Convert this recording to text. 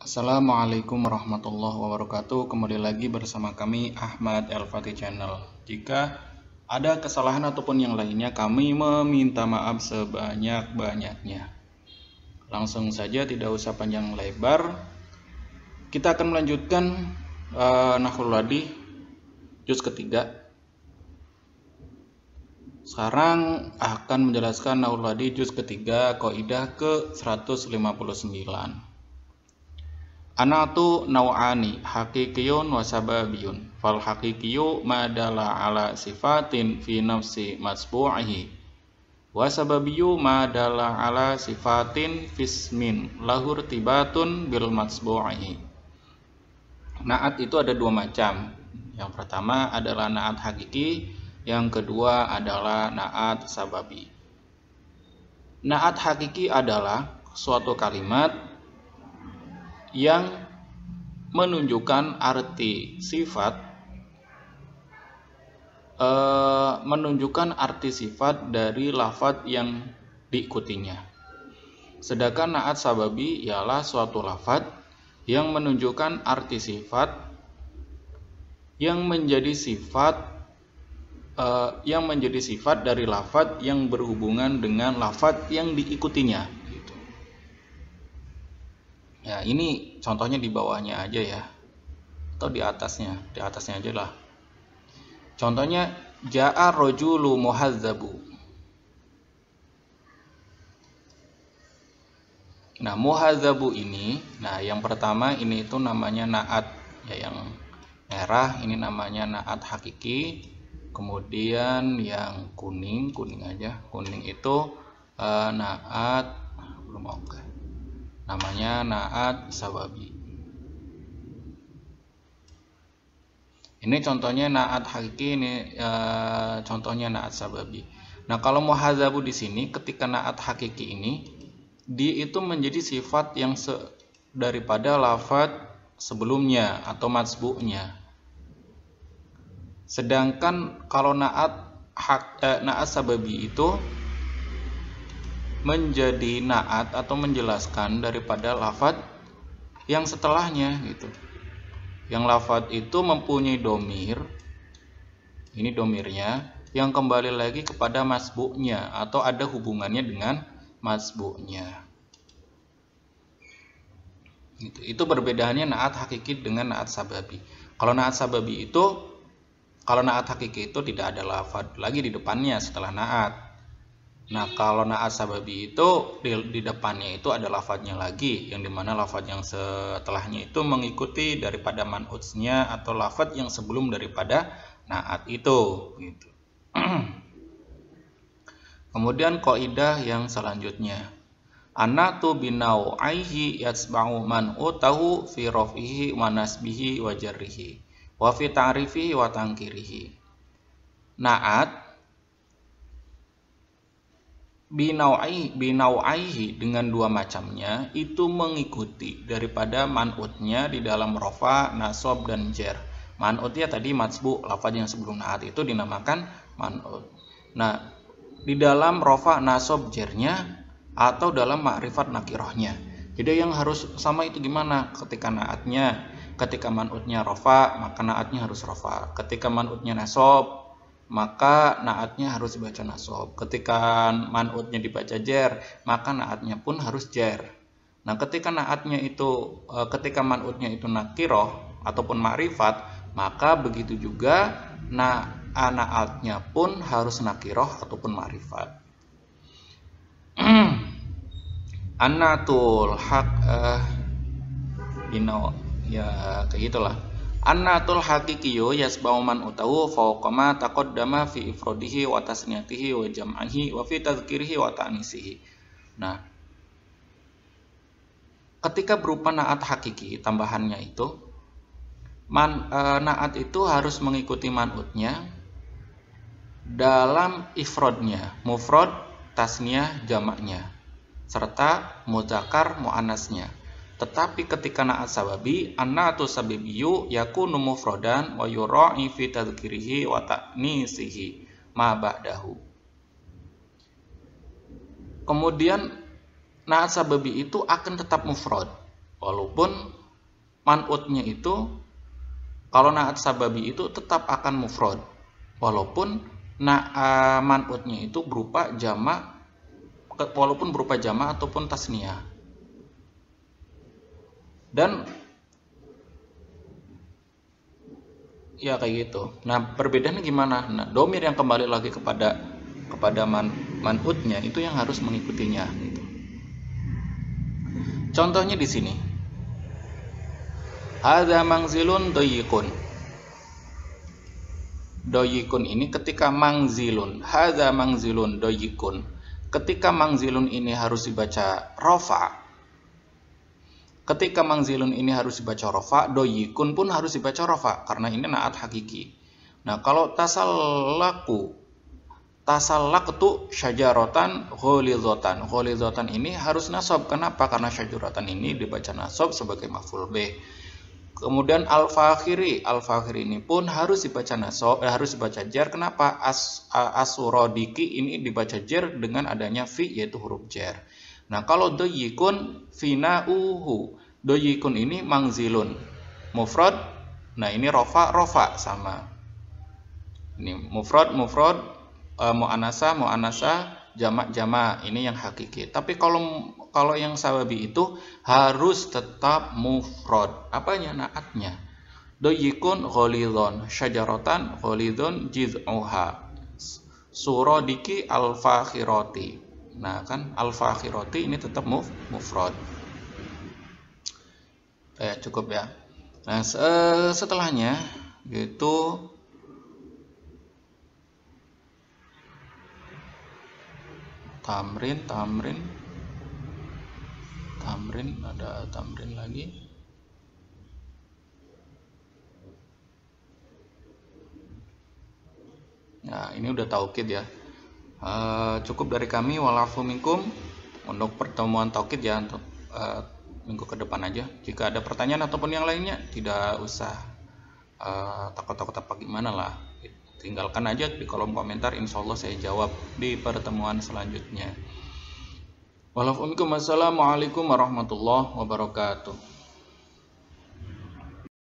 Assalamualaikum warahmatullahi wabarakatuh. Kembali lagi bersama kami Ahmad El-Fatih Channel. Jika ada kesalahan ataupun yang lainnya, kami meminta maaf sebanyak-banyaknya. Langsung saja, tidak usah panjang lebar. Kita akan melanjutkan Nahwul Wadih juz ketiga. Sekarang akan menjelaskan Nahwul Wadih juz ketiga, kaidah ke 159. Anatu naw'ani hakikiyun wa sababiyun. Fal hakikiyu ma dala ala sifatin fi nafsi masbu'ihi wa sababiyu ma dala ala sifatin fismin lahur tibatun bil masbu'ihi. Naat itu ada dua macam. Yang pertama adalah naat hakiki, yang kedua adalah naat sababi. Naat hakiki adalah suatu kalimat yang menunjukkan arti sifat dari lafadz yang diikutinya. Sedangkan naat sababi ialah suatu lafadz yang menunjukkan arti sifat yang menjadi sifat dari lafadz yang berhubungan dengan lafadz yang diikutinya. Ya, ini contohnya di bawahnya aja ya, atau di atasnya aja lah. Contohnya ja'a rojulu muhazzabu. Nah, muhazzabu ini, yang pertama ini itu namanya naat ya, yang merah ini namanya naat hakiki. Kemudian yang kuning itu naat belum oke. Namanya naat sababi. Ini contohnya naat hakiki, ini contohnya naat sababi. Nah, kalau muhazzabu di sini ketika naat hakiki ini dia itu menjadi sifat yang daripada lafadz sebelumnya atau matsbu'nya. Sedangkan kalau naat sababi itu menjadi naat atau menjelaskan daripada lafadz yang setelahnya gitu. Yang lafadz itu mempunyai domir, ini domirnya, yang kembali lagi kepada masbu'nya atau ada hubungannya dengan masbu'nya. Gitu. Itu perbedaannya naat hakiki dengan naat sababi. Kalau naat hakiki itu tidak ada lafadz lagi di depannya setelah naat. Nah, kalau naat sababi itu di depannya itu ada lafadznya lagi, yang dimana lafadz yang setelahnya itu mengikuti daripada man'utsnya atau lafadz yang sebelum daripada naat itu gitu. Kemudian kaidah yang selanjutnya, anatu binau'aihi yatsba'u man'utahu fi raf'ihi wa nasbihi wa jarrihi wa fi ta'rifihi wa tangkirihi. Naat binau'aihi dengan dua macamnya itu mengikuti daripada man'utnya di dalam rofa, nasab, dan jar. Man'utnya tadi matsbu, lafadz yang sebelum naat itu dinamakan man'ut. Nah, di dalam rofa, nasab, jarnya atau dalam ma'rifat nakirohnya. Jadi yang harus sama itu gimana? Ketika naatnya, ketika man'utnya rofa, maka naatnya harus rofa. Ketika man'utnya nasab, maka naatnya harus dibaca nasab. Ketika man'utnya dibaca jar, maka naatnya pun harus jar. Nah, ketika man'utnya itu nakiroh ataupun ma'rifat, maka begitu juga naatnya pun harus nakiroh ataupun ma'rifat. Anatul haq ya kayak gitulah. Annatul haqiqiyyu yasba'u man utahu fawqa ma taqaddama fi ifradihi wa tasniyatihi wa jam'ihi wa fi tadhkirihi wa ta'nisihi. Nah, ketika berupa naat hakiki, tambahannya itu naat itu harus mengikuti man'utnya dalam ifrodnya, mufrad, tasniyah, jamaknya, serta muzakkar, muannasnya. Tetapi ketika naat sababi, an-naatu sababiyu yakunu mufradan wa yura'i fi tadhkirihi wa ta'nisihi ma ba'dahu. Kemudian naat sababi itu akan tetap mufrad Walaupun man'utnya itu kalau na'at sababi itu tetap akan mufrad. Walaupun man'utnya itu berupa jamak, walaupun berupa jamak ataupun tasniyah. Dan ya kayak gitu. Nah, perbedaannya gimana? Nah, domir yang kembali lagi kepada man'utnya itu yang harus mengikutinya gitu. Contohnya di sini. Hadza manzilun doyikun. Doyikun ini ketika mangzilun, hadza mangzilun doyikun. Ketika mangzilun ini harus dibaca rofa. Ketika mangzilun ini harus dibaca rofa, doyikun pun harus dibaca rofa karena ini naat hakiki. Nah, kalau tasallaqtu syajaratan gholidhatan. Gholidhatan ini harus nasab. Kenapa? Karena syajaratan ini dibaca nasab sebagai maf'ul bih. Kemudian al-fakhiri ini pun harus dibaca nasab, harus dibaca jar. Kenapa? As-suradiki ini dibaca jar dengan adanya fi, yaitu huruf jar. Nah, kalau doyikun fina'uhu. Doyikun ini mangzilun mufrad. Nah, ini rofa sama. Ini mufrad mu'anasah jamak ini yang hakiki. Tapi kalau yang sababi itu harus tetap mufrad. Apanya? Naatnya. Doyikun gholidhon syajaratan gholidhon jiz'uha suradiki al-fakhirati. Nah, kan al-fakhirati ini tetap mufrad. Ya, cukup ya. Nah, setelahnya yaitu tamrin, ada tamrin lagi. Nah, ini udah taukid ya. Cukup dari kami, walafu minkum untuk pertemuan taukid ya, untuk minggu ke depan aja. Jika ada pertanyaan ataupun yang lainnya, tidak usah takut-takut apa gimana lah, tinggalkan aja di kolom komentar, insya Allah saya jawab di pertemuan selanjutnya. Walafu minkum, assalamualaikum warahmatullahi wabarakatuh.